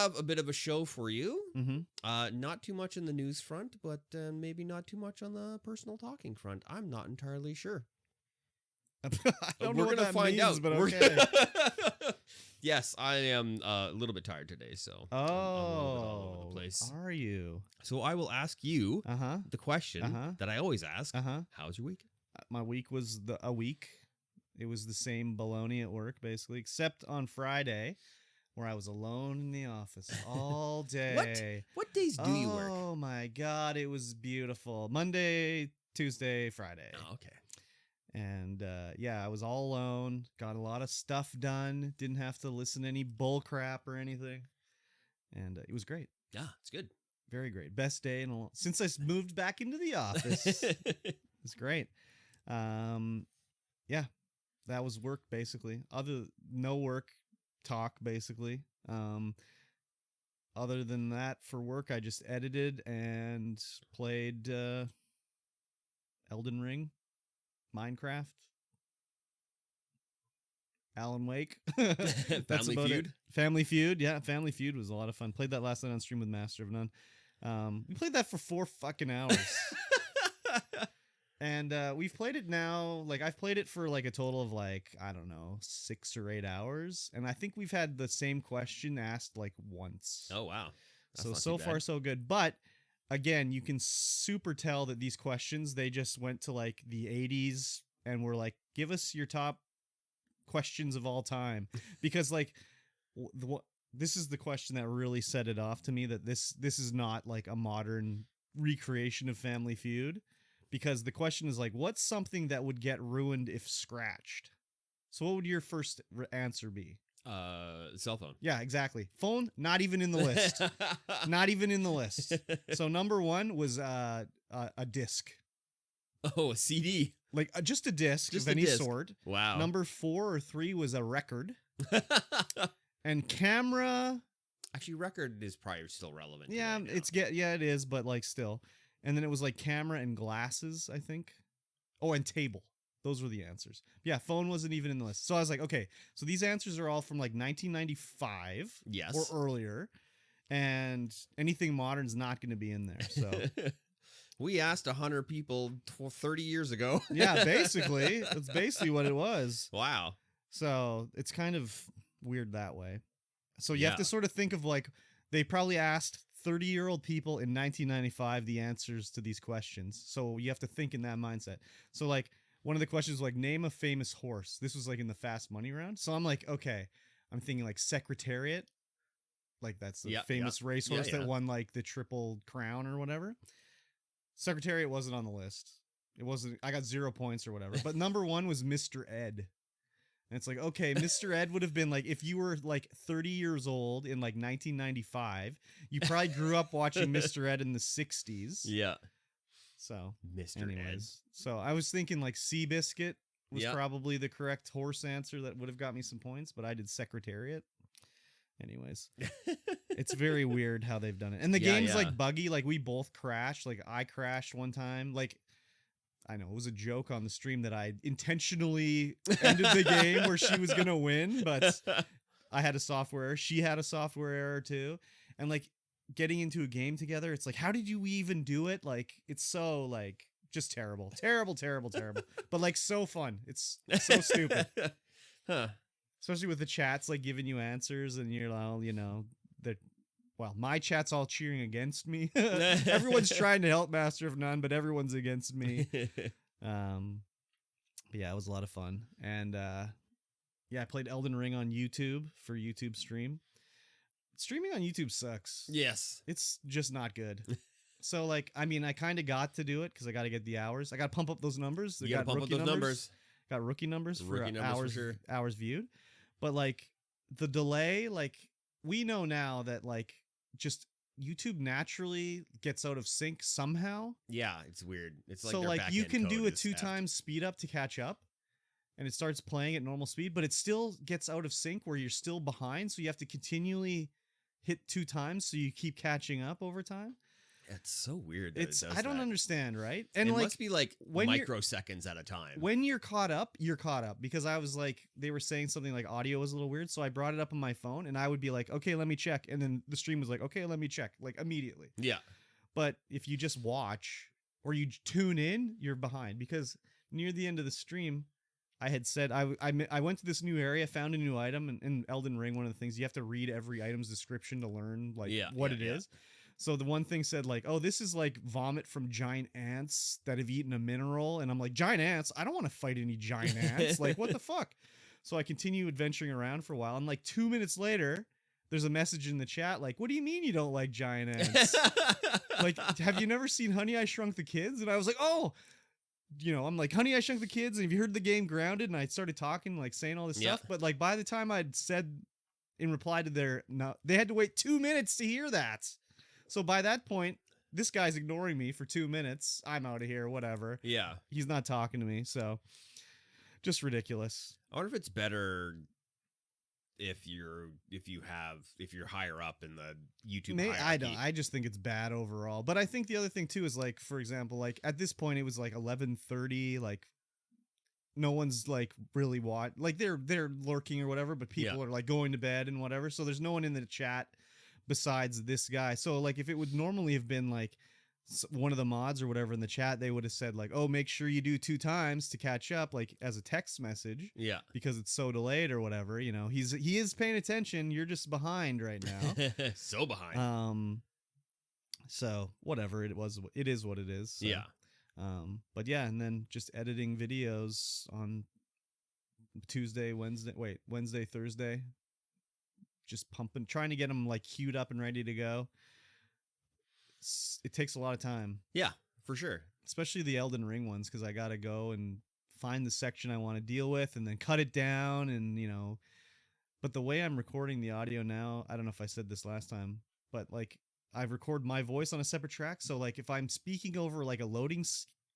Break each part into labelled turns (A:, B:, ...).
A: have a bit of a show for you.
B: Mm-hmm.
A: Not too much in the news front, but maybe not too much on the personal talking front. I'm not entirely sure.
B: I don't know
A: We're
B: what
A: gonna
B: that
A: find
B: means,
A: out.
B: but okay.
A: Yes, I am a little bit tired today, so I'm a little bit all over the place.
B: Are you?
A: So I will ask you the question that I always ask. How's your week?
B: My week was a week. It was the same baloney at work, basically, except on Friday, where I was alone in the office all day.
A: What days do you work?
B: Oh my God, it was beautiful. Monday, Tuesday, Friday.
A: Oh, okay.
B: And yeah, I was all alone. Got a lot of stuff done. Didn't have to listen to any bull crap or anything. And it was great.
A: Yeah, it's good.
B: Very great. Best day in since I moved back into the office. It's great. Yeah, that was work basically. No work talk basically. Other than that, for work, I just edited and played Elden Ring, Minecraft, Alan Wake. That's
A: Family
B: about
A: Feud?
B: it. Family Feud. Yeah, Family Feud was a lot of fun. Played that last night on stream with Master of None. We played that for 4 fucking hours. And we've played it now, like I've played it for like a total of like, I don't know, 6 or 8 hours. And I think we've had the same question asked like once.
A: Oh, wow. That's
B: So far so good. But again, you can super tell that these questions, they just went to like the 80s and were like, give us your top questions of all time. Because like this is the question that really set it off to me, that this is not like a modern recreation of Family Feud. Because the question is like, what's something that would get ruined if scratched? So what would your first answer be?
A: Cell phone.
B: Yeah, exactly. Phone, not even in the list. Not even in the list. So number 1 was a disc.
A: Oh, a CD.
B: Like just a disc
A: Just
B: of
A: a
B: any
A: disc.
B: sort.
A: Wow.
B: Number 4 or 3 was a record. And camera.
A: Actually, record is probably still relevant.
B: Yeah, it is, but like still. And then it was like camera and glasses, I think. Oh, and table. Those were the answers. Yeah, phone wasn't even in the list. So I was like, okay, so these answers are all from like 1995
A: Yes.
B: or earlier. And anything modern's not going to be in there. So
A: we asked 100 people 30 years ago.
B: yeah, basically. That's basically what it was.
A: Wow.
B: So it's kind of weird that way. So you have to sort of think of like, they probably asked 30-year-old people in 1995 the answers to these questions. So you have to think in that mindset. So like one of the questions was like, name a famous horse. This was like in the Fast Money round. So I'm like, okay, I'm thinking like Secretariat. Like that's the famous racehorse that won like the Triple Crown or whatever. Secretariat wasn't on the list. It wasn't. I got 0 points or whatever. But number 1 was Mr. Ed. And it's like, okay, Mr. Ed would have been like, if you were like 30 years old in like 1995, you probably grew up watching Mr. Ed in the 60s.
A: Yeah.
B: So,
A: Mr.
B: anyways. So I was thinking like Seabiscuit was probably the correct horse answer that would have got me some points, but I did Secretariat. Anyways, it's very weird how they've done it. And the game's like buggy. Like we both crashed. Like I crashed one time. Like, I know it was a joke on the stream that I intentionally ended the game where she was going to win, but I had a software error. She had a software error too. And like getting into a game together, it's like, how did you even do it? Like, it's so like just terrible, terrible. But like so fun. It's so stupid.
A: Huh.
B: Especially with the chats like giving you answers and you're all, you know, well, my chat's all cheering against me. Everyone's trying to help Master of None, but everyone's against me. But yeah, it was a lot of fun. And yeah, I played Elden Ring on YouTube for YouTube stream. Streaming on YouTube sucks.
A: Yes.
B: It's just not good. So like, I mean, I kind of got to do it because I got to get the hours. I got to pump up those numbers.
A: You got to pump up those numbers.
B: Got rookie numbers for
A: numbers for sure.
B: Hours viewed. But like the delay, like we know now that like just YouTube naturally gets out of sync somehow.
A: Yeah, it's weird. It's like
B: so like you can do a 2 times speed up to catch up, and it starts playing at normal speed, but it still gets out of sync where you're still behind. So you have to continually hit 2 times so you keep catching up over time.
A: It's so weird that it does
B: I don't
A: that.
B: understand, right? And
A: It
B: like
A: must be like
B: when you're
A: microseconds at a time.
B: when you're caught up, because I was like they were saying something like audio was a little weird, so I brought it up on my phone and I would be like, okay, let me check, and then the stream was like, okay, let me check, like immediately.
A: Yeah.
B: But if you just watch or you tune in, you're behind because near the end of the stream, I had said I went to this new area, found a new item, and in Elden Ring, one of the things you have to read every item's description to learn like what it is. So the one thing said like, oh, this is like vomit from giant ants that have eaten a mineral, and I'm like, giant ants? I don't want to fight any giant ants. Like, what the fuck? So I continue adventuring around for a while, and like 2 minutes later, there's a message in the chat like, what do you mean you don't like giant ants? Like, have you never seen Honey, I Shrunk the Kids? And I was like, oh, I'm like, Honey, I Shrunk the Kids, and have you heard the game Grounded? And I started talking, like saying all this stuff. But like by the time I'd said in reply to they had to wait 2 minutes to hear that. So by that point, this guy's ignoring me for 2 minutes. I'm out of here, whatever.
A: Yeah.
B: He's not talking to me, so just ridiculous.
A: I wonder if it's better if you're higher up in the YouTube hierarchy.
B: I just think it's bad overall. But I think the other thing too is like, for example, like at this point it was like 11:30, like no one's like really like they're lurking or whatever, but people are like going to bed and whatever. So there's no one in the chat besides this guy. So like if it would normally have been like one of the mods or whatever in the chat, they would have said like, oh, make sure you do 2 times to catch up, like as a text message.
A: Yeah. Because
B: it's so delayed or whatever, he is paying attention. You're just behind right now.
A: So behind.
B: So whatever it is what it is. So,
A: yeah.
B: But yeah, and then just editing videos on Wednesday, Thursday, just pumping, trying to get them like queued up and ready to go. It takes a lot of time.
A: Yeah, for sure.
B: Especially the Elden Ring ones, because I got to go and find the section I want to deal with and then cut it down and, But the way I'm recording the audio now, I don't know if I said this last time, but like I record my voice on a separate track. So like if I'm speaking over like a loading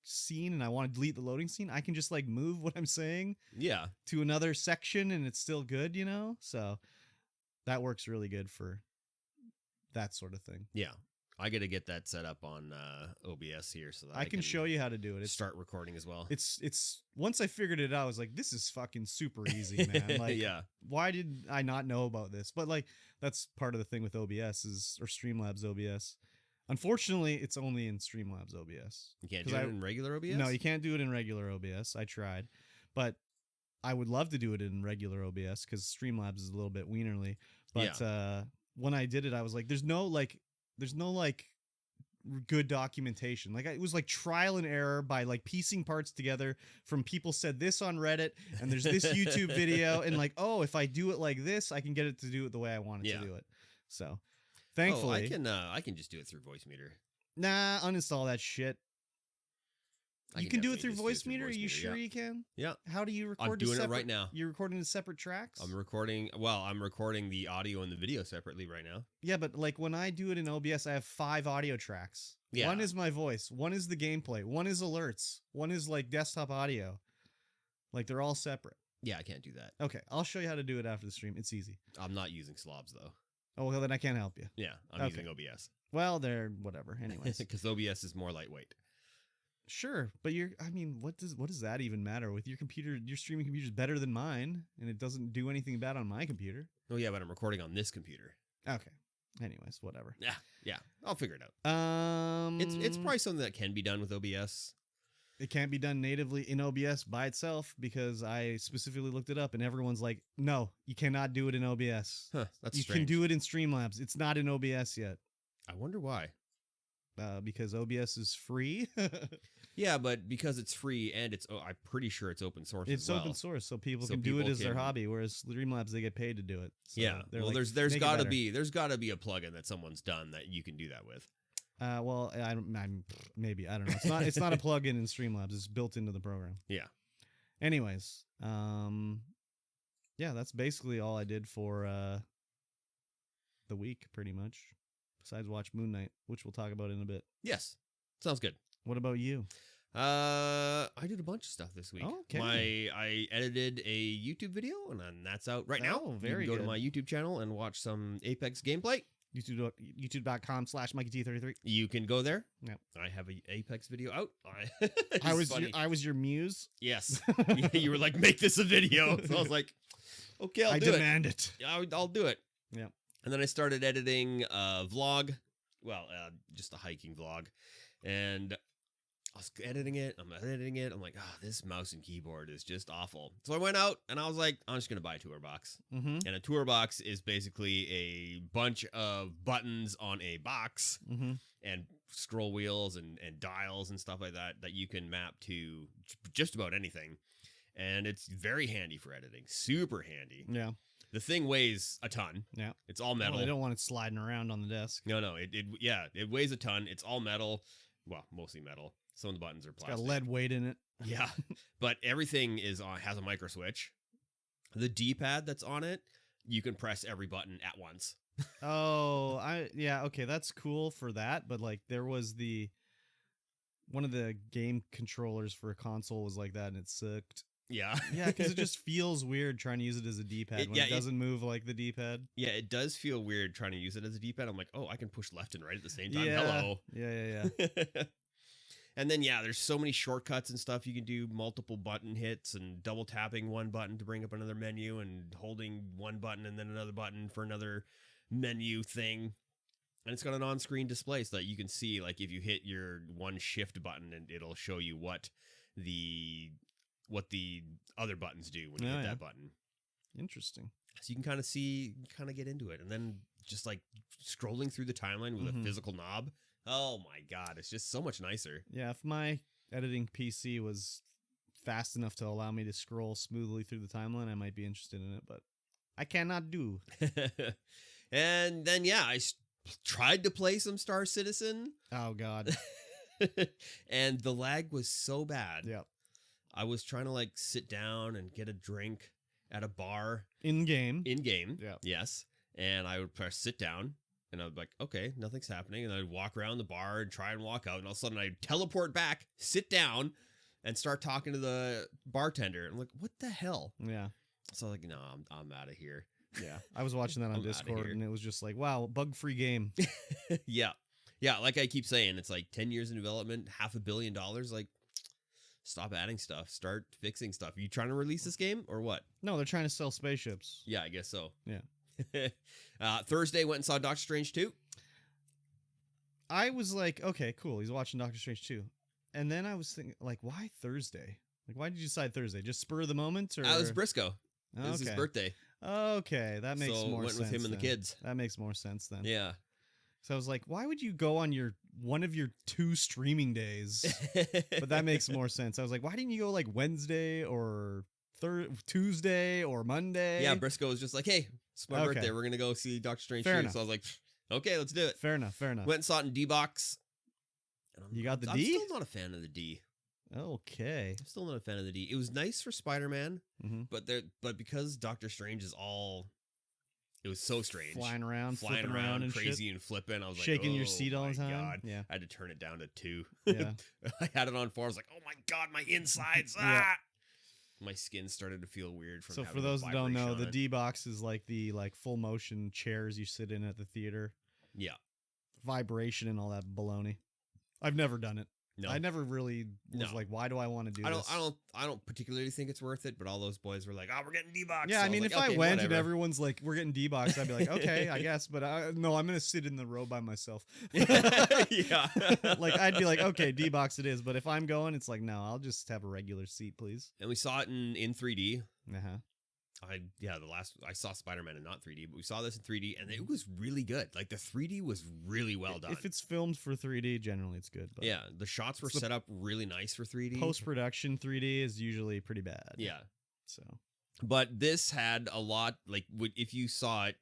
B: scene and I want to delete the loading scene, I can just like move what I'm saying to another section and it's still good, So that works really good for that sort of thing.
A: Yeah. I got to get that set up on OBS here so that
B: I can show you how to do it.
A: Start recording as well.
B: It's once I figured it out, I was like, this is fucking super easy, man. Like, why did I not know about this? But like, that's part of the thing with OBS or Streamlabs OBS. Unfortunately, it's only in Streamlabs OBS.
A: You can't do it in regular OBS?
B: No, you can't do it in regular OBS. I tried, but I would love to do it in regular OBS because Streamlabs is a little bit wienerly. But when I did it, I was like, there's no good documentation. Like it was like trial and error by like piecing parts together from people said this on Reddit and there's this YouTube video and like, oh, if I do it like this, I can get it to do it the way I want it to do it. So thankfully
A: I can just do it through Voicemeeter.
B: Nah, uninstall that shit. You can do it through Voicemeter? Are you sure you can?
A: Yeah.
B: How do you record?
A: I'm doing it right now.
B: You're recording to separate tracks?
A: I'm recording the audio and the video separately right now.
B: Yeah, but like when I do it in OBS, I have 5 audio tracks. Yeah. One is my voice. One is the gameplay. One is alerts. One is like desktop audio. Like they're all separate.
A: Yeah, I can't do that.
B: Okay, I'll show you how to do it after the stream. It's easy.
A: I'm not using slobs though.
B: Oh, well, then I can't help you.
A: Yeah, I'm using OBS.
B: Well, they're whatever. Anyways.
A: Because OBS is more lightweight.
B: Sure, but what does that even matter? With your computer, your streaming computer is better than mine, and it doesn't do anything bad on my computer.
A: Oh yeah, but I'm recording on this computer.
B: Okay. Anyways, whatever.
A: Yeah, I'll figure it out. It's probably something that can be done with OBS.
B: It can't be done natively in OBS by itself because I specifically looked it up, and everyone's like, "No, you cannot do it in OBS.
A: Huh, that's
B: you
A: strange.
B: can do it in Streamlabs. It's not in OBS yet."
A: I wonder why.
B: Because OBS is free.
A: Yeah, but because it's free and I'm pretty sure it's open source.
B: It's
A: as well.
B: Open source, so people can do it as their hobby. Whereas Streamlabs, they get paid to do it. So
A: yeah, well,
B: like,
A: there's got to be a plugin that someone's done that you can do that with.
B: Well, maybe I don't know. It's not a plugin in Streamlabs. It's built into the program.
A: Yeah.
B: Anyways, yeah, that's basically all I did for the week, pretty much. Besides watch Moon Knight, which we'll talk about in a bit.
A: Yes. Sounds good.
B: What about you?
A: I did a bunch of stuff this week.
B: Okay.
A: I edited a YouTube video, and then that's out right now.
B: Oh, very good.
A: You can go to my YouTube channel and watch some Apex gameplay.
B: YouTube.com/MikeyT33.
A: You can go there.
B: Yep.
A: I have a Apex video out.
B: I was your muse.
A: Yes. You were like, make this a video. So I was like, okay, I'll do it.
B: I demand it.
A: Yeah, I'll do it.
B: Yeah.
A: And then I started editing a vlog. Well, just a hiking vlog. And I was editing it. I'm like, this mouse and keyboard is just awful. So I went out and I was like, I'm just going to buy a tour box.
B: Mm-hmm.
A: And a tour box is basically a bunch of buttons on a box and scroll wheels and dials and stuff like that you can map to just about anything. And it's very handy for editing. Super handy.
B: Yeah.
A: The thing weighs a ton.
B: Yeah.
A: It's all metal.
B: Well, they don't want it sliding around on the desk.
A: No. It weighs a ton. It's all metal. Well, mostly metal. Some of the buttons are plastic.
B: It's got lead weight in it.
A: Yeah. But everything has a micro switch. The D-pad that's on it, you can press every button at once.
B: Okay, that's cool for that, but like there was one of the game controllers for a console was like that and it sucked.
A: Yeah.
B: Yeah, because it just feels weird trying to use it as a D-pad when it doesn't move like the D-pad.
A: Yeah, it does feel weird trying to use it as a D-pad. I'm like, oh, I can push left and right at the same time.
B: Yeah.
A: Hello.
B: Yeah.
A: And then, there's so many shortcuts and stuff. You can do multiple button hits and double tapping one button to bring up another menu and holding one button and then another button for another menu thing. And it's got an on-screen display so that you can see, like, if you hit your one shift button, and it'll show you what the other buttons do when you hit that button.
B: Interesting.
A: So you can kind of get into it. And then just like scrolling through the timeline with a physical knob. Oh my God, it's just so much nicer.
B: Yeah, if my editing PC was fast enough to allow me to scroll smoothly through the timeline, I might be interested in it, but I cannot do.
A: And then, I tried to play some Star Citizen.
B: Oh, God.
A: And the lag was so bad.
B: Yeah.
A: I was trying to like sit down and get a drink at a bar.
B: In game.
A: Yeah. Yes. And I would press sit down. And I would be like, okay, nothing's happening. And I'd walk around the bar and try and walk out. And all of a sudden I'd teleport back, sit down, and start talking to the bartender. I'm like, what the hell?
B: Yeah.
A: So I'm like, no, I'm out of here.
B: Yeah. I was watching that on Discord and it was just like, wow, bug-free game.
A: Yeah. Yeah. Like I keep saying, it's like 10 years in development, $500 million. Like, stop adding stuff. Start fixing stuff. Are you trying to release this game or what?
B: No, they're trying to sell spaceships.
A: Yeah, I guess so.
B: Yeah.
A: Thursday went and saw Doctor Strange 2.
B: I was like, okay, cool. He's watching Doctor Strange 2. And then I was thinking, like, why Thursday? Like, why did you decide Thursday? Just spur of the moment? Or?
A: It was Briscoe. It was his birthday.
B: Okay, that makes more sense.
A: So went with him and the kids.
B: That makes more sense then.
A: Yeah.
B: So I was like, why would you go on one of your 2 streaming days? But that makes more sense. I was like, why didn't you go like Wednesday or Tuesday or Monday?
A: Yeah, Briscoe was just like, hey, it's my birthday. We're going to go see Doctor Strange 2. So I was like, okay, let's do it.
B: Fair enough.
A: Went and saw it in D-Box.
B: You got the D?
A: I'm still not a fan of the D.
B: Okay.
A: I'm still not a fan of the D. It was nice for Spider-Man, but because Doctor Strange is all... It was so strange.
B: Flying around and
A: crazy
B: shit.
A: and flipping. I was
B: shaking
A: like,
B: your seat all the time.
A: God.
B: Yeah.
A: I had to turn it down to 2.
B: Yeah.
A: I had it on 4. I was like, oh my God, my insides. Ah! My skin started to feel weird from.
B: So for those that don't know, the D box is like the full motion chairs you sit in at the theater.
A: Yeah.
B: Vibration and all that baloney. I've never done it.
A: No.
B: I never really was like, why do I want to do this?
A: I don't particularly think it's worth it, but all those boys were like, oh, we're getting D-Box.
B: Yeah,
A: so
B: I mean,
A: like,
B: if
A: okay,
B: I went
A: whatever.
B: and everyone's like, we're getting D-Box, I'd be like, okay, I guess. But no, I'm going to sit in the row by myself.
A: Yeah.
B: Like, I'd be like, okay, D-Box it is. But if I'm going, it's like, no, I'll just have a regular seat, please.
A: And we saw it in 3D.
B: Uh-huh.
A: I saw Spider-Man in not 3D, but we saw this in 3D, and it was really good. Like the 3D was really well done.
B: If it's filmed for 3D, generally it's good. But
A: yeah, the shots were set up really nice for 3D.
B: Post-production 3D is usually pretty bad.
A: Yeah.
B: So,
A: but this had a lot. Like, if you saw it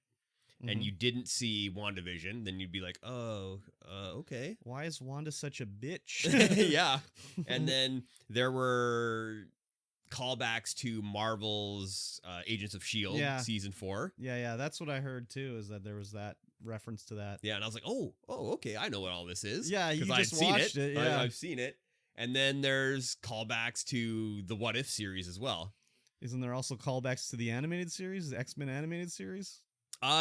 A: and you didn't see WandaVision, then you'd be like, oh, okay.
B: Why is Wanda such a bitch?
A: Yeah. And then there were callbacks to Marvel's Agents of S.H.I.E.L.D. season 4.
B: Yeah, that's what I heard too, is that there was that reference to that.
A: Yeah, and I was like, oh, okay, I know what all this is.
B: Yeah, you just
A: seen
B: watched it. Yeah.
A: I've seen it. And then there's callbacks to the What If series as well.
B: Isn't there also callbacks to the animated series, the X-Men animated series?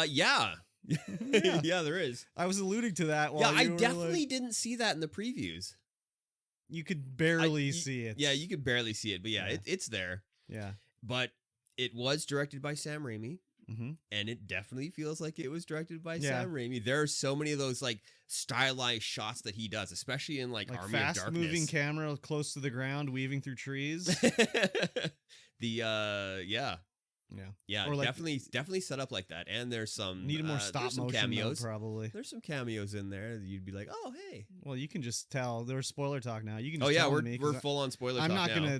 A: Yeah.
B: Yeah.
A: Yeah, there is.
B: I was alluding to that.
A: Yeah,
B: While
A: I
B: you were
A: definitely
B: like,
A: didn't see that in the previews.
B: you could barely see it.
A: Yeah, you could barely see it, but yeah,
B: Yeah.
A: it's there.
B: Yeah.
A: But it was directed by Sam Raimi.
B: Mm-hmm.
A: And it definitely feels like it was directed by
B: Yeah.
A: Sam Raimi. There are so many of those like stylized shots that he does, especially in like Army of Darkness.
B: Fast moving camera close to the ground, weaving through trees.
A: Yeah,
B: Or like,
A: definitely set up like that. And there's some
B: need a more stop motion
A: cameos.
B: though, probably.
A: There's some cameos in there that you'd be like, oh hey.
B: Well, you can just tell. There's spoiler talk now. You can. Just
A: Oh yeah,
B: tell me
A: we're full on spoiler talk
B: I'm not
A: now.
B: gonna.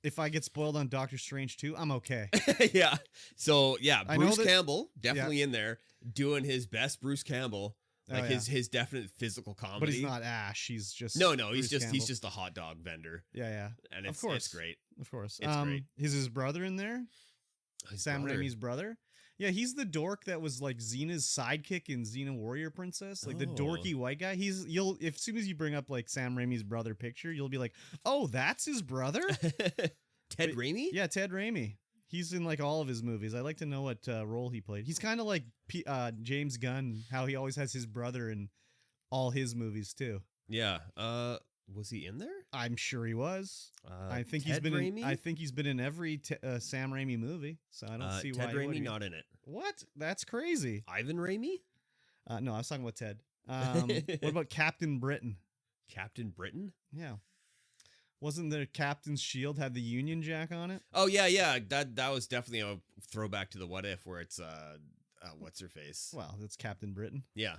B: If I get spoiled on Doctor Strange 2, I'm okay.
A: Yeah. So yeah, Bruce Campbell definitely
B: yeah.
A: in there doing his best Bruce Campbell. Like his definite physical comedy.
B: But he's not Ash. He's just
A: no.
B: Bruce
A: He's just a hot dog vendor.
B: Yeah.
A: And
B: of course,
A: it's great.
B: Of course,
A: it's great.
B: Is his brother in there? Sam
A: brother.
B: Raimi's brother. Yeah, he's the dork that was like Xena's sidekick in Xena Warrior Princess, like the dorky white guy. You'll as soon as you bring up like Sam Raimi's brother picture, you'll be like, oh, that's his brother.
A: Ted Raimi?
B: Yeah, Ted Raimi. He's in like all of his movies. I like to know what role he played. He's kind of like James Gunn, how he always has his brother in all his movies too.
A: Yeah. Was he in there?
B: I'm sure he was. I think
A: Ted Raimi?
B: I think he's been in every Sam Raimi movie. So I don't see why.
A: Ted Raimi not in it.
B: What? That's crazy.
A: Ivan Raimi?
B: No, I was talking about Ted. What about Captain Britain?
A: Captain Britain?
B: Yeah. Wasn't the Captain's shield had the Union Jack on it?
A: Oh yeah. That was definitely a throwback to the What If, where it's what's her face?
B: Well, that's Captain Britain.
A: Yeah.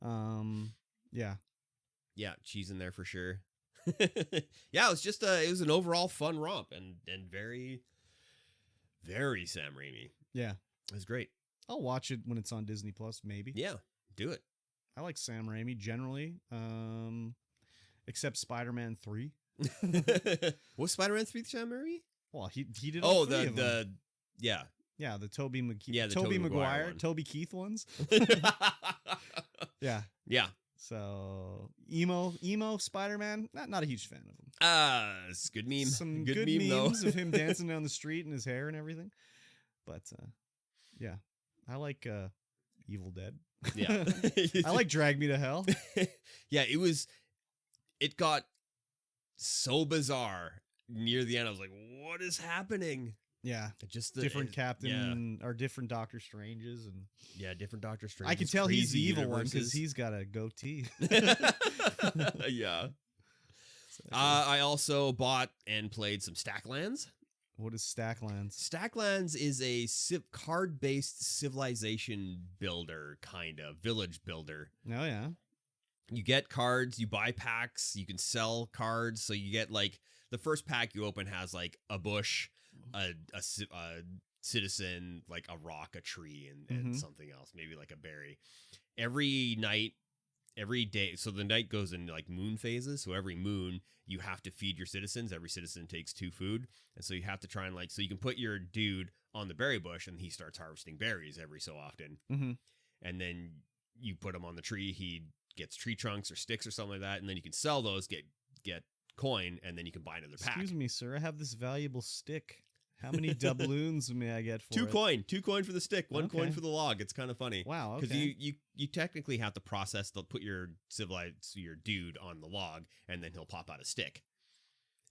B: Yeah.
A: Yeah, she's in there for sure. Yeah, it was an overall fun romp and very, very Sam Raimi.
B: Yeah.
A: It was great. I'll
B: watch it when it's on Disney Plus, maybe.
A: Yeah, do it.
B: I like Sam Raimi generally, except Spider-Man 3.
A: Was Spider-Man 3 Sam Raimi?
B: Well, he did.
A: Oh, yeah.
B: Yeah, the Tobey
A: Tobey
B: Maguire, Toby Keith ones. Yeah. So emo Spider-Man, not a huge fan of him.
A: It's a good meme.
B: Some good memes of him dancing down the street and his hair and everything. But yeah, I like Evil Dead.
A: Yeah,
B: I like Drag Me to Hell.
A: Yeah, it got so bizarre near the end. I was like, what is happening?
B: Yeah,
A: just
B: different Captain or different Doctor Stranges and
A: different Doctor Stranges.
B: I can tell he's the evil one because he's got a goatee.
A: Yeah. I also bought and played some Stacklands.
B: What is Stacklands?
A: Stacklands is a card-based civilization builder, kind of village builder.
B: Oh yeah.
A: You get cards, you buy packs, you can sell cards. So you get like the first pack you open has like a bush, a citizen, like a rock, a tree, and something else, maybe like a berry. Every night, every day, so the night goes in like moon phases. So every moon you have to feed your citizens. Every citizen takes 2 food, and so you have to try and so you can put your dude on the berry bush, and he starts harvesting berries every so often. And then you put him on the tree. He gets tree trunks or sticks or something like that, and then you can sell those, get coin, and then you can buy another pack.
B: Excuse me, sir. I have this valuable stick. How many doubloons may I get for
A: 2
B: it?
A: Two coin for the stick, 1 coin for the log. It's kind of funny.
B: Wow, okay.
A: Because you technically have to process, they'll put your dude on the log, and then he'll pop out a stick.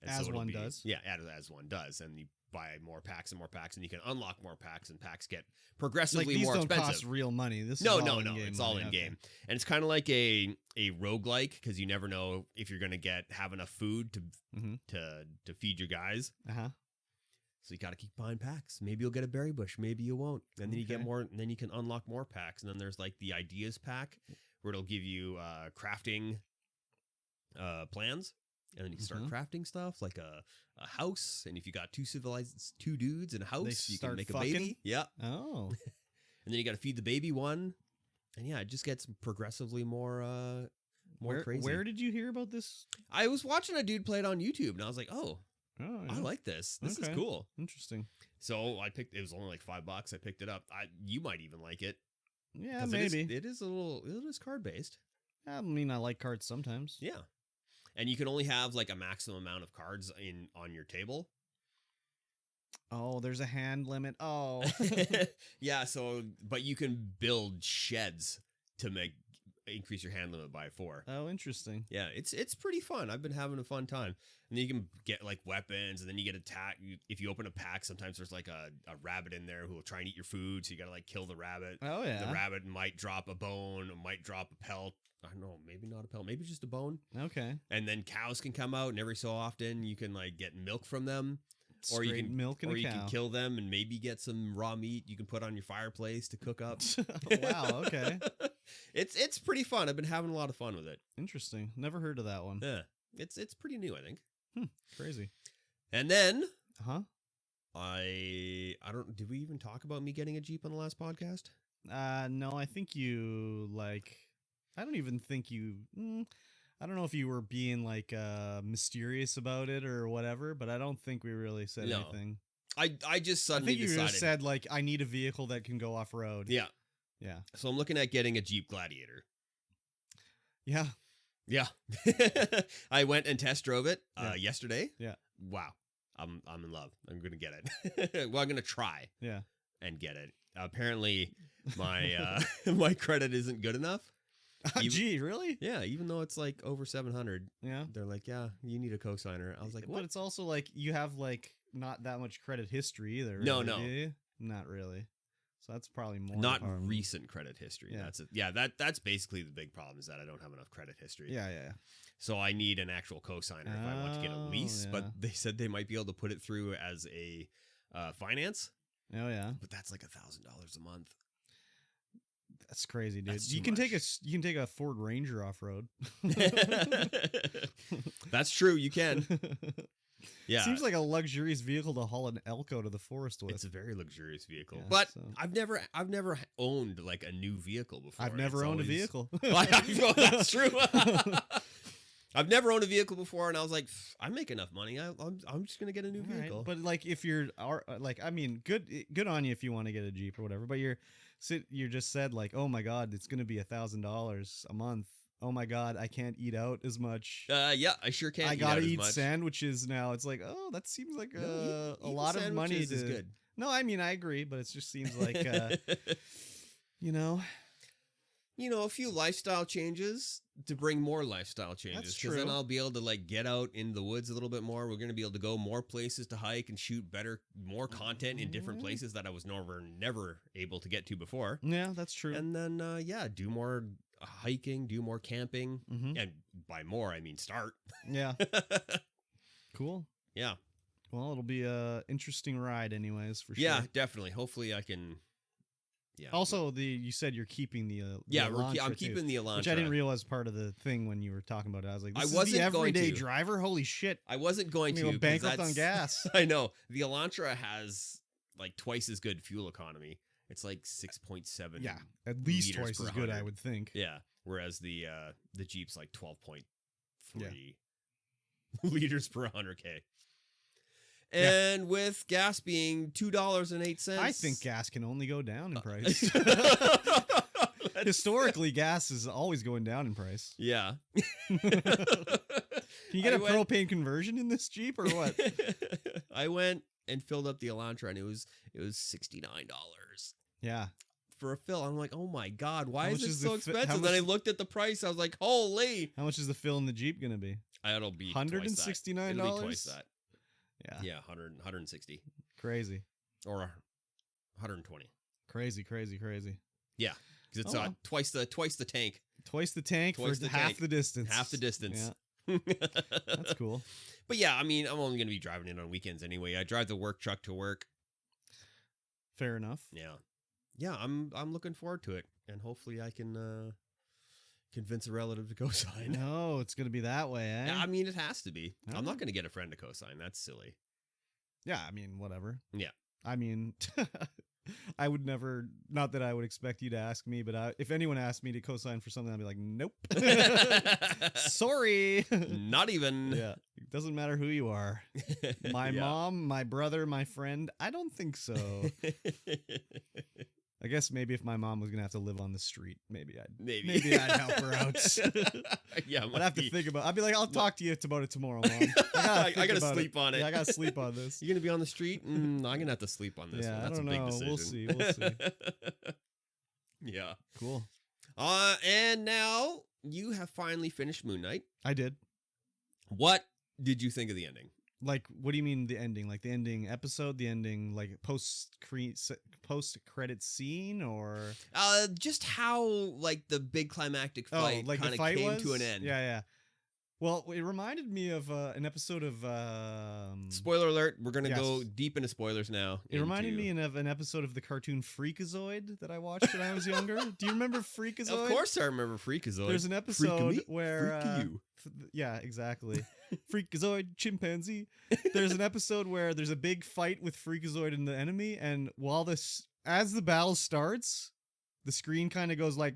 A: And
B: as one does.
A: Yeah, as one does. And you buy more packs and more packs, and you can unlock more packs, and packs get progressively more expensive.
B: These don't cost real money. This
A: no,
B: is all
A: it's all in game. And it's kind of like a roguelike, because you never know if you're going to have enough food to feed your guys. So you got to keep buying packs. Maybe you'll get a berry bush. Maybe you won't. And then you get more. And then you can unlock more packs. And then there's like the ideas pack, where it'll give you crafting plans. And then you can start crafting stuff like a house. And if you got 2 dudes in a house, you can make a baby. Yeah.
B: Oh.
A: And then you got to feed the baby one. And yeah, it just gets progressively more crazy.
B: Where did you hear about this?
A: I was watching a dude play it on YouTube, and I was like, oh, yeah. I like this. This is cool.
B: Interesting.
A: So it was only like $5. I picked it up. You might even like it.
B: Yeah, maybe.
A: It is card based.
B: I mean, I like cards sometimes.
A: Yeah. And you can only have like a maximum amount of cards on your table.
B: Oh, there's a hand limit. Oh.
A: Yeah, so but you can build sheds to increase your hand limit by 4.
B: Oh, interesting.
A: Yeah, it's pretty fun. I've been having a fun time. And then you can get like weapons, and then you get attacked. If you open a pack, sometimes there's like a rabbit in there who will try and eat your food, so you gotta like kill the rabbit.
B: Oh, yeah.
A: The rabbit might drop a bone, might drop a pelt. I don't know, maybe not a pelt, maybe just a bone.
B: Okay.
A: And then cows can come out, and every so often you can like get milk from them. Or you can
B: milk and
A: or
B: a
A: you
B: cow.
A: can kill them and maybe get some raw meat you can put on your fireplace to cook up.
B: Wow, okay.
A: It's pretty fun. I've been having a lot of fun with it.
B: Interesting. Never heard of that one.
A: Yeah. It's pretty new, I think.
B: Crazy.
A: And then
B: Huh?
A: I don't did we even talk about me getting a Jeep on the last podcast?
B: No, I think you I don't even think you I don't know if you were being like mysterious about it or whatever, but I don't think we really said
A: No.
B: anything.
A: I just
B: I
A: suddenly
B: think you
A: decided.
B: just said like I need a vehicle that can go off road.
A: Yeah.
B: Yeah.
A: So I'm looking at getting a Jeep Gladiator.
B: Yeah.
A: Yeah. I went and test drove it yesterday.
B: Yeah.
A: Wow. I'm in love. I'm going to get it. Well, I'm going to try
B: Yeah.
A: and get it. Apparently my my credit isn't good enough.
B: Gee, really?
A: Yeah, even though it's like over 700.
B: Yeah.
A: They're like, "Yeah, you need a cosigner." I was like, "What?"
B: But it's also like you have like not that much credit history either.
A: No,
B: really,
A: no.
B: do you? Not really. So that's probably more.
A: Not
B: harm.
A: recent credit history.
B: Yeah.
A: That's it. Yeah, that's basically the big problem is that I don't have enough credit history.
B: Yeah, yeah.
A: So I need an actual cosigner if I want to get a lease,
B: yeah.
A: but they said they might be able to put it through as a finance,
B: Oh yeah.
A: but that's like $1,000 a month.
B: That's crazy, dude.
A: That's
B: You
A: too
B: can
A: much.
B: take a Ford Ranger off road.
A: That's true. You can. Yeah.
B: Seems like a luxurious vehicle to haul an elk out of the forest with.
A: It's a very luxurious vehicle,
B: Yeah,
A: but
B: so-
A: I've never owned like a new vehicle before.
B: I've never
A: It's
B: owned
A: always-
B: a vehicle.
A: Well, that's true. I've never owned a vehicle before, and I was like, I make enough money. I'm just gonna get a new
B: All right,
A: vehicle.
B: but like if you're like I mean good on you if you want to get a Jeep or whatever, but you just said like, oh my god, it's gonna be $1,000 a month. Oh my god, I can't eat out as much.
A: Yeah, I sure can't.
B: I gotta eat
A: much.
B: sandwiches now. It's like, oh, that seems like
A: No,
B: a lot of money
A: sandwiches is
B: to.
A: good.
B: No, I mean I agree, but it just seems like you know.
A: A few lifestyle changes to bring more lifestyle changes.
B: That's
A: Because then
B: true.
A: I'll be able to like get out in the woods a little bit more. We're going to be able to go more places to hike and shoot more content in different places that I was never able to get to before.
B: Yeah, that's true.
A: And then, do more hiking, do more camping.
B: Mhm.
A: And by more, I mean start.
B: Yeah, cool.
A: Yeah.
B: Well, it'll be a interesting ride, anyways, for sure.
A: Yeah, definitely. Hopefully I can. Yeah.
B: Also, you said you're keeping the
A: yeah,
B: Elantra
A: I'm
B: too,
A: keeping the Elantra.
B: which I didn't realize was part of the thing when you were talking about it. I was like,
A: I
B: this is
A: wasn't
B: the
A: going
B: everyday
A: to.
B: driver. Holy shit!
A: I wasn't going
B: I'm
A: to.
B: gonna go
A: 'cause
B: bankrupt on
A: that's-
B: gas.
A: I know. The Elantra has like twice as good fuel economy. It's like 6.7.
B: Yeah, at least
A: liters
B: twice
A: per
B: as good, I
A: 100.
B: would think.
A: Yeah. Whereas the Jeep's like 12.3
B: Yeah.
A: liters per 100K.
B: Yeah.
A: And with gas being $2.08.
B: I think gas can only go down in price. Historically, gas is always going down in price.
A: Yeah.
B: Can you get
A: I
B: a
A: went-
B: propane conversion in this Jeep or what?
A: I went and filled up the Elantra, and it was $69
B: Yeah.
A: for a fill. I'm like, oh my god, why
B: How
A: is
B: much
A: it
B: is
A: so
B: the fi- how
A: expensive? Then I
B: much-
A: looked at the price. I was like, holy!
B: How much is the fill in the Jeep gonna be?
A: It'll be twice that.
B: $169?
A: It'll be twice that.
B: Yeah.
A: Yeah, 160
B: Crazy.
A: or 120.
B: Crazy.
A: Yeah, because it's
B: Oh, well.
A: twice the tank,
B: Twice the tank
A: Twice
B: for
A: the
B: half
A: tank.
B: the distance.
A: half the distance.
B: Yeah, that's cool.
A: But yeah, I mean, I'm only going to be driving it on weekends anyway. I drive the work truck to work.
B: Fair enough.
A: Yeah, I'm looking forward to it, and hopefully I can convince a relative to co-sign.
B: No, it's gonna be that way, eh?
A: I mean, it has to be.
B: I
A: I'm not
B: know.
A: going to get a friend to co-sign. That's silly.
B: Yeah, I mean, whatever.
A: Yeah.
B: I mean, I would never. Not that I would expect you to ask me, but if anyone asked me to co-sign for something, I'd be like, nope. Sorry.
A: Not even.
B: Yeah, it doesn't matter who you are. My
A: Yeah.
B: mom, my brother, my friend. I don't think so. I guess maybe if my mom was gonna have to live on the street, maybe
A: Maybe
B: I'd help her out.
A: Yeah,
B: I'd have to think about. I'd be like, I'll talk to you about it tomorrow, mom.
A: I gotta sleep on it.
B: Yeah, I gotta sleep on this.
A: You're gonna be on the street. I'm gonna have to sleep on this.
B: Yeah,
A: one. That's
B: I don't
A: a big
B: know.
A: decision.
B: We'll see.
A: Yeah.
B: Cool.
A: And now you have finally finished Moon Knight.
B: I did.
A: What did you think of the ending?
B: Like, what do you mean the ending? Like the ending episode, the ending like post credit scene, or
A: just how like the big climactic fight
B: like
A: kind
B: the
A: of
B: fight
A: came
B: was?
A: to an end.
B: Yeah. Well, it reminded me of an episode of
A: Spoiler alert, we're going to go deep into spoilers now.
B: It reminded me of an episode of the cartoon Freakazoid that I watched when I was younger. Do you remember Freakazoid?
A: Of course I remember Freakazoid.
B: There's an episode where
A: you.
B: Yeah, exactly. Freakazoid chimpanzee. There's an episode where there's a big fight with Freakazoid and the enemy, and as the battle starts, the screen kind of goes like,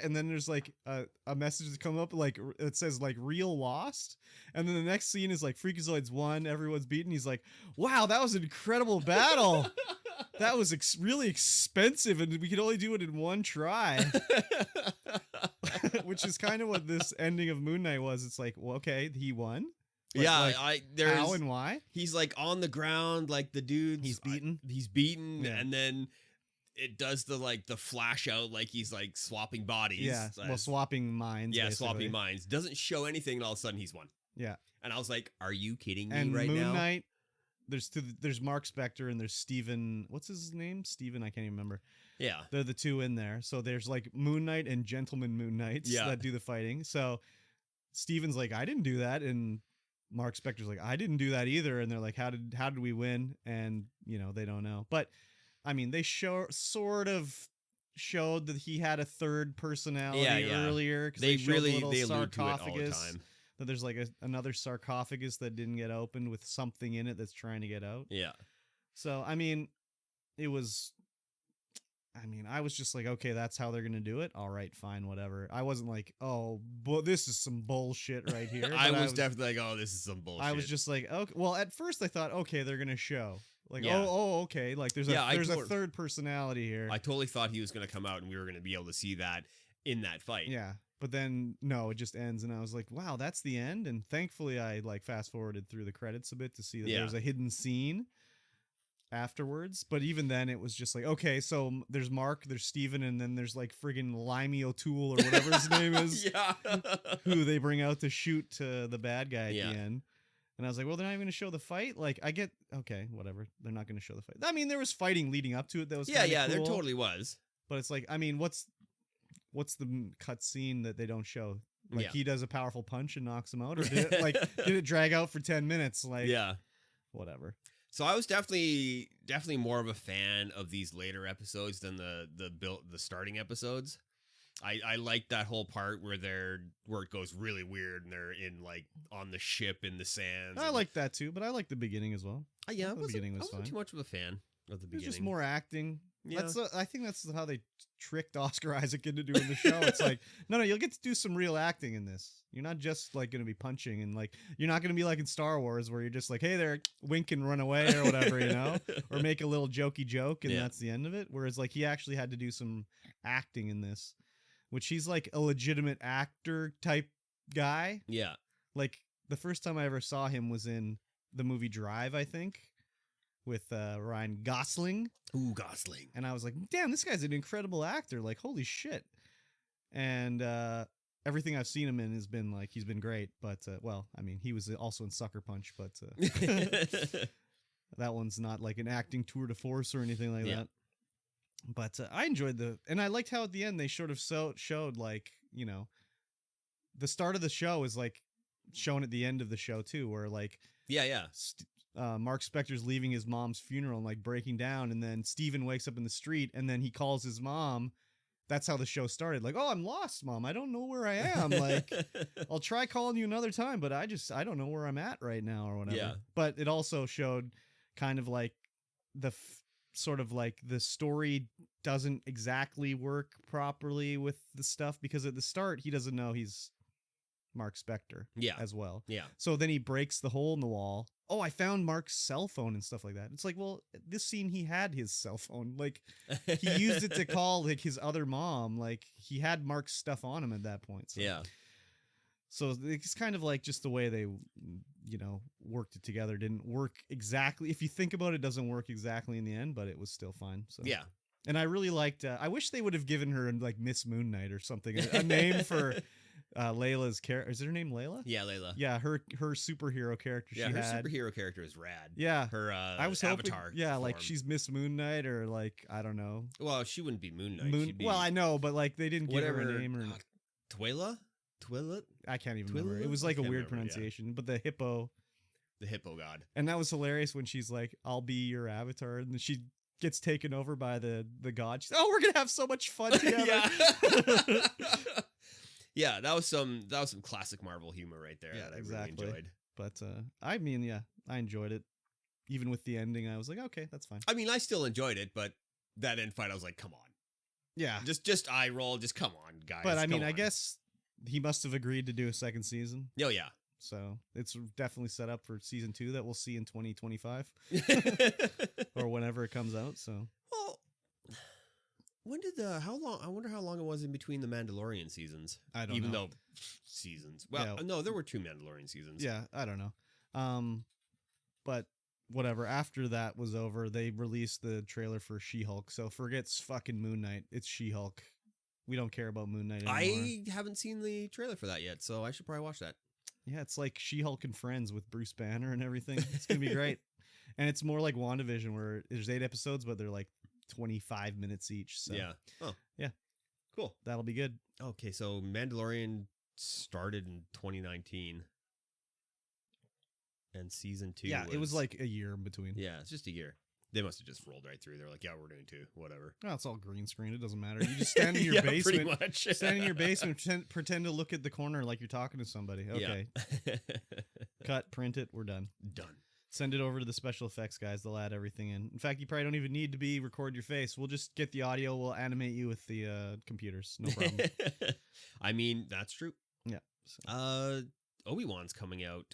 B: and then there's like a message that comes up like it says like real lost, and then the next scene is like Freakazoid's won, everyone's beaten. He's like, wow, that was an incredible battle. That was really expensive, and we could only do it in one try. Which is kind of what this ending of Moon Knight was. It's like, well, okay, he won. But
A: yeah,
B: like,
A: there's
B: how and why?
A: He's like on the ground, like the dude.
B: He's beaten.
A: And then it does the flash out like he's like swapping bodies.
B: Yeah, well, swapping minds.
A: Yeah,
B: basically.
A: swapping minds. Doesn't show anything, and all of a sudden he's won.
B: Yeah,
A: and I was like, "Are you kidding me
B: and
A: right
B: Moon
A: now?"
B: Knight. There's Mark Spector and there's Steven. What's his name? Steven. I can't even remember.
A: Yeah,
B: they're the two in there. So there's like Moon Knight and Gentleman Moon Knights that do the fighting. So Steven's like, I didn't do that, and Mark Spector's like, I didn't do that either. And they're like, how did we win? And they don't know. But I mean, they sort of showed that he had a third personality earlier.
A: They allude to it all the
B: sarcophagus.
A: time.
B: That there's like another sarcophagus that didn't get opened with something in it that's trying to get out.
A: Yeah.
B: So I mean, I was just like, okay, that's how they're gonna do it. All right, fine, whatever. I wasn't like, oh, this is some bullshit right here.
A: I was definitely like, oh, this is some bullshit.
B: I was just like, okay. Well, at first I thought, okay, they're gonna show. Like, okay. Like, there's a third personality here.
A: I totally thought he was going to come out and we were going to be able to see that in that fight.
B: Yeah. But then, no, it just ends. And I was like, wow, that's the end. And thankfully, I like fast forwarded through the credits a bit to see that there's a hidden scene afterwards. But even then, it was just like, okay, so there's Mark, there's Steven, and then there's like friggin' Limey O'Toole or whatever his name is.
A: Yeah.
B: Who they bring out to shoot the bad guy at the end. And I was like, well, they're not even going to show the fight? Like, I get, okay, whatever. They're not going to show the fight. I mean, there was fighting leading up to it that was cool.
A: There totally was.
B: But it's like, I mean, what's the cut scene that they don't show? Like, he does a powerful punch and knocks him out? Or did it drag out for 10 minutes? Like, whatever.
A: So I was definitely more of a fan of these later episodes than the starting episodes. I like that whole part where it goes really weird and they're in like on the ship in the sands.
B: I like that too, but I like the beginning as well.
A: Yeah,
B: the beginning was fine.
A: I wasn't too much of a fan of the beginning.
B: It's just more acting.
A: Yeah.
B: I think that's how they tricked Oscar Isaac into doing the show. It's like, no, you'll get to do some real acting in this. You're not just like going to be punching and like, you're not going to be like in Star Wars where you're just like, hey there, wink and run away or whatever, or make a little jokey joke and that's the end of it. Whereas like he actually had to do some acting in this, which he's like a legitimate actor type guy.
A: Yeah.
B: Like the first time I ever saw him was in the movie Drive, I think, with Ryan Gosling.
A: Ooh, Gosling.
B: And I was like, damn, this guy's an incredible actor. Like, holy shit. And everything I've seen him in has been like, he's been great. But, well, I mean, he was also in Sucker Punch, but that one's not like an acting tour de force or anything like that. But I enjoyed and I liked how at the end they sort of showed like, the start of the show is like shown at the end of the show too, where like, Mark Spector's leaving his mom's funeral and like breaking down, and then Steven wakes up in the street and then he calls his mom. That's how the show started. Like, oh, I'm lost, Mom. I don't know where I am. Like, I'll try calling you another time, but I don't know where I'm at right now or whatever.
A: Yeah.
B: But it also showed kind of like sort of like the story doesn't exactly work properly with the stuff, because at the start he doesn't know he's Mark Spector
A: Yeah.
B: as well.
A: Yeah.
B: So then he breaks the hole in the wall. Oh, I found Mark's cell phone and stuff like that. It's like, well, this scene he had his cell phone. Like he used it to call like his other mom. Like he had Mark's stuff on him at that point. So.
A: Yeah.
B: So it's kind of like just the way they, worked it together didn't work exactly. If you think about it, it doesn't work exactly in the end, but it was still fine. So
A: Yeah.
B: And I really liked. I wish they would have given her like Miss Moon Knight or something, a name for Layla's character. Is her name Layla?
A: Yeah, Layla.
B: Yeah, her superhero character.
A: Yeah,
B: she
A: her
B: had.
A: superhero character is rad.
B: Yeah,
A: her
B: I was
A: avatar.
B: hoping. Yeah, like
A: form.
B: she's Miss Moon Knight or like I don't know.
A: Well, she wouldn't be Moon Knight. She'd be
B: Well, I know, but like they didn't give her a name or.
A: Twila? Twila?
B: I can't even remember. It was like a weird pronunciation, but the hippo.
A: The hippo god.
B: And that was hilarious when she's like, "I'll be your avatar," and then she gets taken over by the god. She's, "Oh, we're gonna have so much fun together."
A: Yeah. Yeah, that was some classic Marvel humor right there that I really enjoyed.
B: But I mean, yeah, I enjoyed it. Even with the ending, I was like, okay, that's fine.
A: I mean, I still enjoyed it, but that end fight, I was like, come on.
B: Yeah.
A: Just eye roll. Just come on, guys.
B: But I mean, I guess he must have agreed to do a second season.
A: Oh, yeah.
B: So it's definitely set up for season 2 that we'll see in 2025 or whenever it comes out. So,
A: well, when did how long? I wonder how long it was in between the Mandalorian seasons.
B: I don't know.
A: Even though seasons. Well,
B: Yeah.
A: no, there were 2 Mandalorian seasons.
B: Yeah, I don't know. But whatever. After that was over, they released the trailer for She-Hulk. So forgets fucking Moon Knight. It's She-Hulk. We don't care about Moon Knight anymore.
A: I haven't seen the trailer for that yet, so I should probably watch that.
B: Yeah, it's like She-Hulk and Friends with Bruce Banner and everything. It's going to be great. And it's more like WandaVision where there's 8 episodes, but they're like 25 minutes each. So
A: Yeah. Oh.
B: Yeah.
A: Cool.
B: That'll be good.
A: Okay, so Mandalorian started in 2019. And season 2
B: Yeah, it was like a year in between.
A: Yeah, it's just a year. They must have just rolled right through. They're like, yeah, we're doing 2, whatever.
B: Oh, it's all green screen. It doesn't matter. You just stand in your
A: yeah,
B: basement.
A: pretty much.
B: Stand in your basement, pretend to look at the corner like you're talking to somebody. Okay.
A: Yeah.
B: Cut, print it, we're done.
A: Done.
B: Send it over to the special effects guys. They'll add everything in. In fact, you probably don't even need to record your face. We'll just get the audio. We'll animate you with the computers. No problem.
A: I mean, that's true.
B: Yeah. So.
A: Obi-Wan's coming out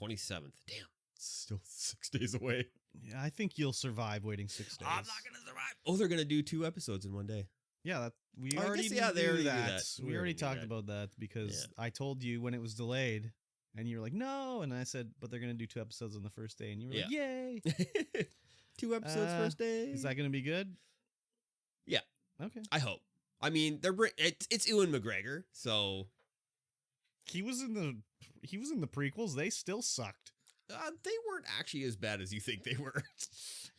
A: 27th. Damn. Still 6 days away.
B: Yeah, I think you'll survive waiting 6 days.
A: I'm not gonna survive. Oh, they're gonna do 2 episodes in one day.
B: Yeah, we
A: I
B: already
A: guess, yeah, they already
B: knew
A: knew
B: that.
A: that.
B: We
A: We
B: already
A: already knew
B: talked
A: that.
B: about that because I told you when it was delayed, and you were like, "No," and I said, "But they're gonna do 2 episodes on the first day," and you were like, "Yay!"
A: 2 episodes first day.
B: Is that gonna be good?
A: Yeah.
B: Okay.
A: I hope. I mean, it's Ewan McGregor, so
B: He was in the prequels. They still sucked.
A: they weren't actually as bad as you think they were.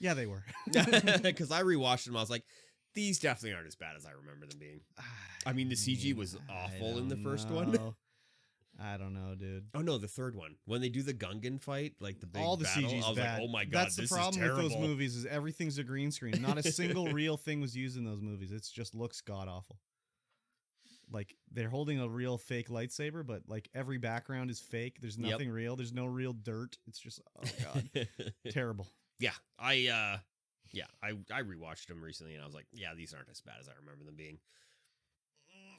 B: Yeah, they were.
A: Because I rewatched them, I was like, these definitely aren't as bad as I remember them being. I mean, the CG was awful in the first one.
B: I don't know, dude.
A: Oh no, the third one when they do the Gungan fight, like the big
B: all the
A: battle,
B: CG's
A: I was
B: bad.
A: like, oh my god,
B: That's
A: this
B: the problem
A: is terrible.
B: with those movies is everything's a green screen. Not a single real thing was used in those movies. It just looks god awful. Like they're holding a real fake lightsaber, but like every background is fake. There's nothing real. There's no real dirt. It's just oh god, terrible.
A: Yeah, I rewatched them recently, and I was like, yeah, these aren't as bad as I remember them being.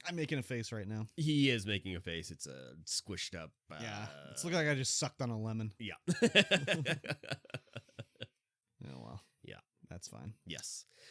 B: I'm making a face right now.
A: He is making a face. It's a squished up.
B: Yeah, it's looking like I just sucked on a lemon.
A: Yeah.
B: Oh well.
A: Yeah,
B: that's fine.
A: Yes.